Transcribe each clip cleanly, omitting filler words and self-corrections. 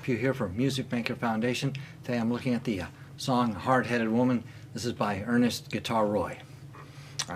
Pughe here for Music Maker Foundation. Today I'm looking at the song Hard-Headed Woman. This is by Earnest Guitar Roy.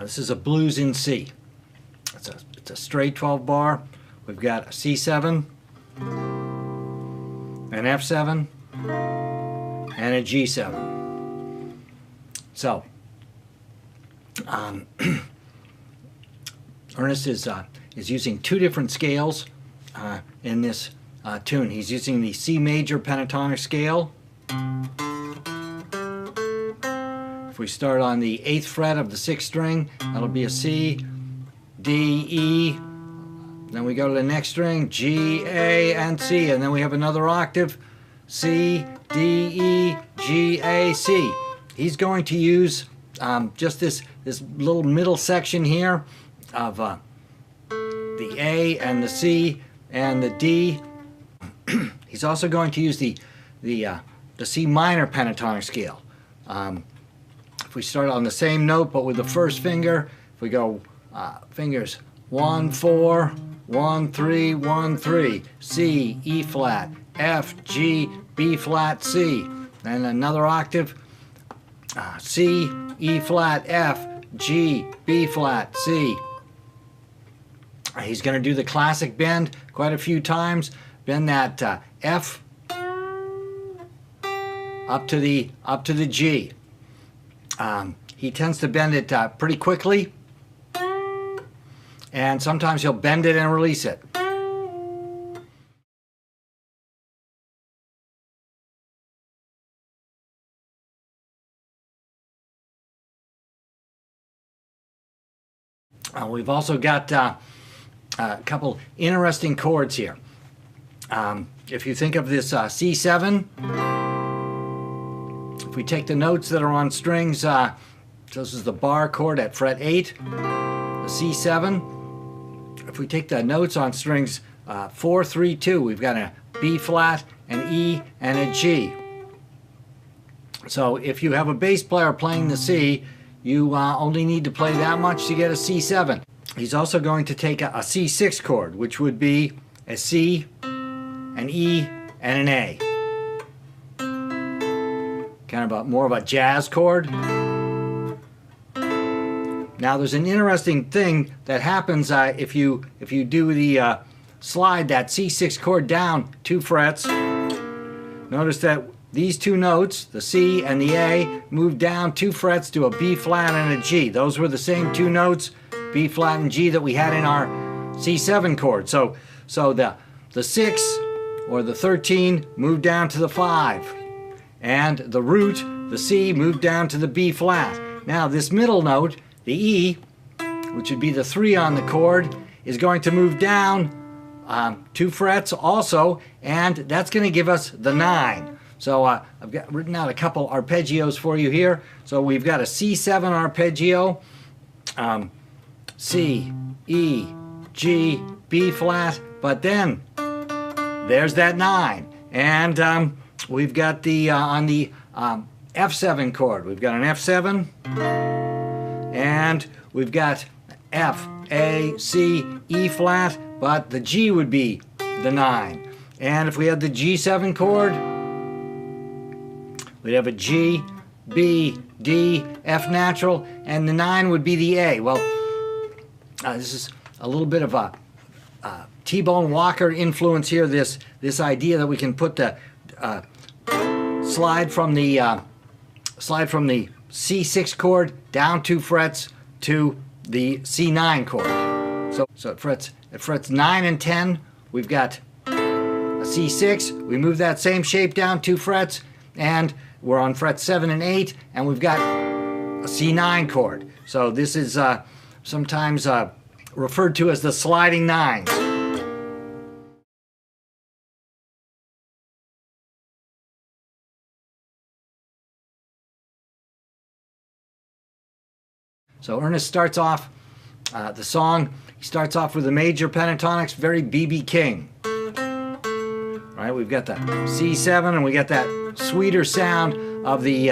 This is a blues in C. It's a straight 12 bar. We've got a C7, an F7, and a G7. So, Ernest is using two different scales in this tune. He's using the C major pentatonic scale. If we start on the 8th fret of the 6th string, that'll be a C, D, E. Then we go to the next string, G, A, and C, and then we have another octave, C, D, E, G, A, C. He's going to use just this little middle section here of the A and the C and the D. He's also going to use the C minor pentatonic scale. If we start on the same note but with the first finger, if we go fingers 1, 4, 1, 3, 1, 3, C, E flat, F, G, B flat, C. Then another octave, C, E flat, F, G, B flat, C. He's going to do the classic bend quite a few times. Bend that F up to the G. He tends to bend it pretty quickly, and sometimes he'll bend it and release it. We've also got a couple interesting chords here. If you think of this C7, if we take the notes that are on strings, this is the bar chord at fret 8, the C7. If we take the notes on strings 4, 3, 2, we've got a B flat, an E, and a G. So if you have a bass player playing the C, you only need to play that much to get a C7. He's also going to take a C6 chord, which would be a C, an E, and an A. Kind of more of a jazz chord. Now there's an interesting thing that happens if you do the slide that C6 chord down 2 frets. Notice that these two notes, the C and the A, move down 2 frets to a B flat and a G. Those were the same 2 notes, B flat and G, that we had in our C7 chord. So the 6 or the 13 moved down to the 5, and the root, the C, moved down to the B flat. Now this middle note, the E, which would be the 3 on the chord, is going to move down 2 frets also, and that's going to give us the 9. So I've got written out a couple arpeggios for you here. So we've got a C7 arpeggio, C, E, G, B flat, but then there's that 9. And we've got the on the F7 chord, we've got an F7, and we've got F, A, C, E flat, but the G would be the 9. And if we had the G7 chord, we'd have a G, B, D, F natural, and the 9 would be the A. Well, this is a little bit of a T-Bone Walker influence here. This idea that we can put the slide from the C6 chord down 2 frets to the C9 chord. So at frets 9 and 10, we've got a C6. We move that same shape down 2 frets, and we're on frets 7 and 8, and we've got a C9 chord. So this is sometimes referred to as the sliding 9s. So Ernest starts off the song. He starts off with the major pentatonics, very B.B. King. Right, we've got the C7, and we got that sweeter sound of the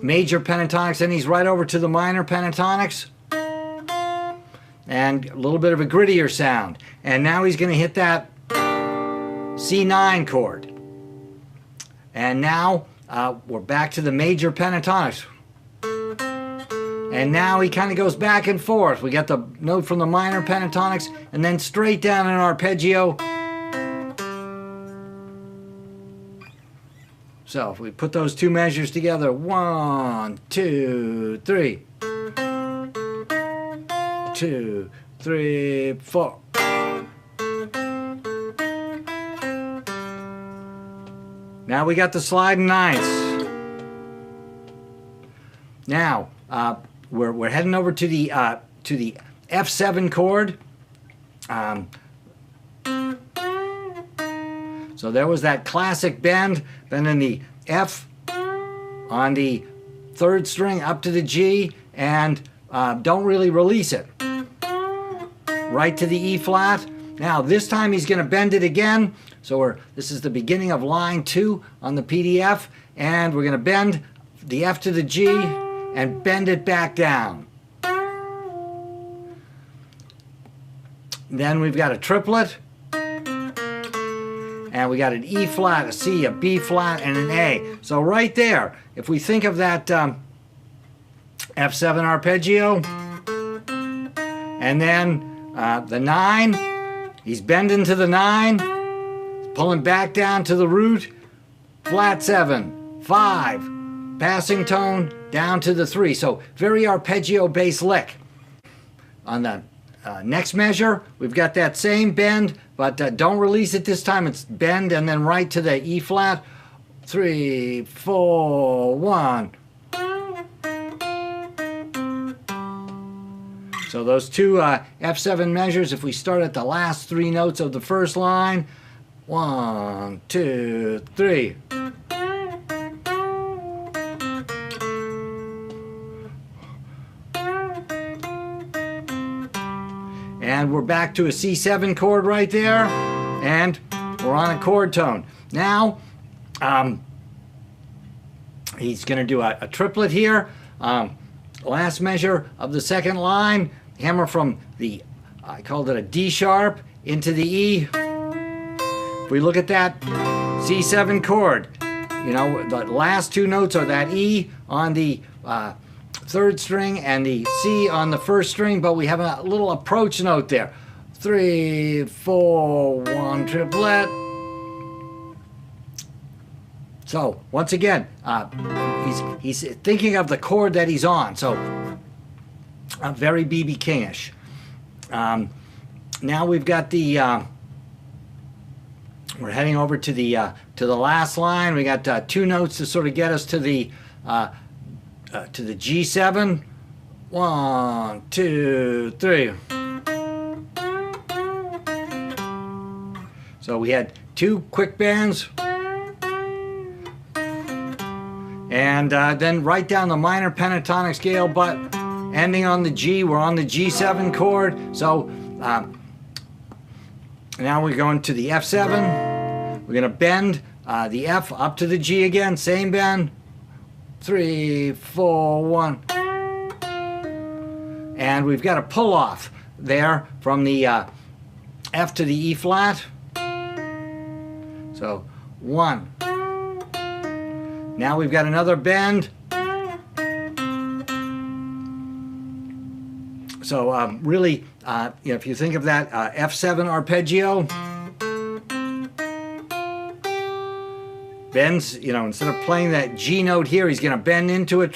major pentatonics. Then he's right over to the minor pentatonics, and a little bit of a grittier sound. And now he's going to hit that C9 chord. And now we're back to the major pentatonics. And now he kind of goes back and forth. We got the note from the minor pentatonics and then straight down in arpeggio. So if we put those two measures together, 1, 2, 3. 2, 3, 4. Now we got the sliding ninths. Now we're heading over to the F7 chord. So there was that classic bend, bending the F on the 3rd string up to the G, and don't really release it. Right to the E flat. Now this time he's going to bend it again. So this is the beginning of line 2 on the PDF, and we're going to bend the F to the G and bend it back down. Then we've got a triplet, and we got an E flat, a C, a B flat, and an A. So right there, if we think of that F7 arpeggio, and then the 9, he's bending to the 9, pulling back down to the root, flat 7, 5, passing tone down to the 3. So very arpeggio-based lick. On the next measure, we've got that same bend, but don't release it this time. It's bend and then right to the E flat. 3, 4, 1. So those two F7 measures, if we start at the last 3 notes of the first line, 1, 2, 3. And we're back to a C7 chord right there, and we're on a chord tone. Now, he's going to do a triplet here. Last measure of the second line, hammer from the, I called it a D sharp, into the E. If we look at that C7 chord, you know, the last 2 notes are that E on the 3rd string and the C on the 1st string, but we have a little approach note there. 3, 4, 1, triplet. So once again, he's thinking of the chord that he's on. So very B.B. Kingish. Now we've got the. We're heading over to the last line. We got 2 notes to sort of get us to the G7. 1, 2, 3. So we had 2 quick bends, and then right down the minor pentatonic scale, but ending on the G. We're on the G7 chord. So now we're going to the F7. We're going to bend the F up to the G again, same bend. 3, 4, 1. And we've got a pull off there from the F to the E flat. So 1. Now we've got another bend. So really, you know, if you think of that F7 arpeggio, bends, you know, instead of playing that G note here, he's going to bend into it.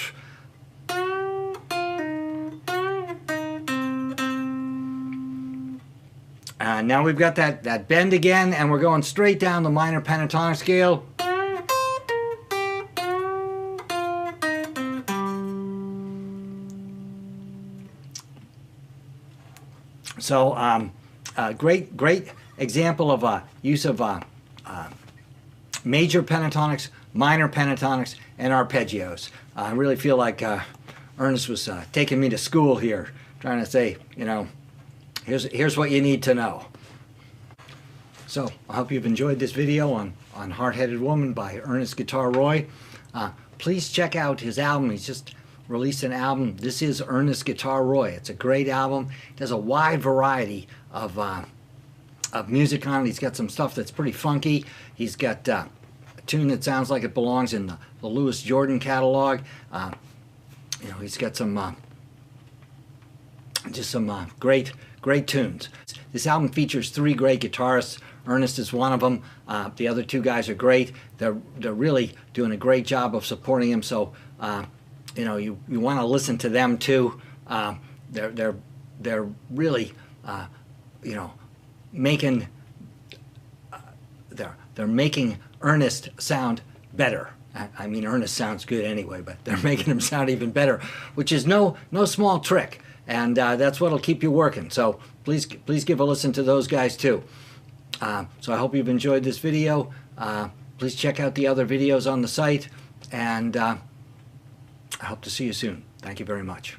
Now we've got that bend again, and we're going straight down the minor pentatonic scale. So great example of use of major pentatonics, minor pentatonics, and arpeggios. I really feel like Ernest was taking me to school here, trying to say, you know, here's what you need to know. So I hope you've enjoyed this video on Hard-Headed Woman by Ernest Guitar Roy. Please check out his album. He's just released an album. This is Ernest Guitar Roy. It's a great album. It has a wide variety of music on it. He's got some stuff that's pretty funky. He's got tune that sounds like it belongs in the Louis Jordan catalog. You know, he's got some just some great tunes. This album features 3 great guitarists. Earnest is one of them. The other 2 guys are great. They're really doing a great job of supporting him. So you know, you want to listen to them too. They're really you know, making they're making Earnest sound better. I mean, Earnest sounds good anyway, but they're making him sound even better, which is no small trick, and that's what'll keep you working. So please give a listen to those guys too. So I hope you've enjoyed this video. Please check out the other videos on the site, and I hope to see you soon. Thank you very much.